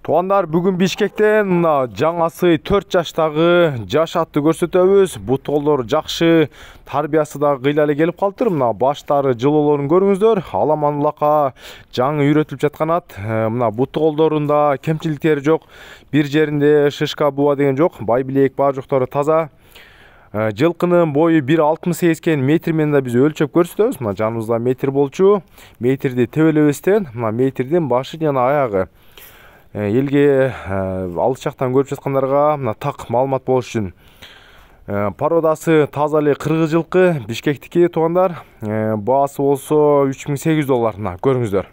Туугандар, бүгүн Бишкектен мына жаңасы 4 жаштагы жаш атты көрсөтөбүз. Бут колдор жакшы, тарбиясы да кыйла эле келип калыптыр. Мына баштары жылоолорун көрүңүздөр. Аламан улакка жаңы үйрөтүлүп жаткан ат. Мына бут колдорунда кемчиликтери жок. Бир жеринде шишка буба деген жок. Бай билек бар жоктору таза. Жылкынын бою 1,68 экен, метр менен да биз өлчөп көрсөтөбүз. Мына жаныбызда метр болчу. Метрди тебелебестен, мына метрдин башы жана аягы. Элге алыс жактан көрүп жаткандарга мына так маалымат болуш үчүн. Породасы таза эле кыргыз жылкы, Бишкектики туугандар. Баасы болсо $3800. Мына көрүңүздөр.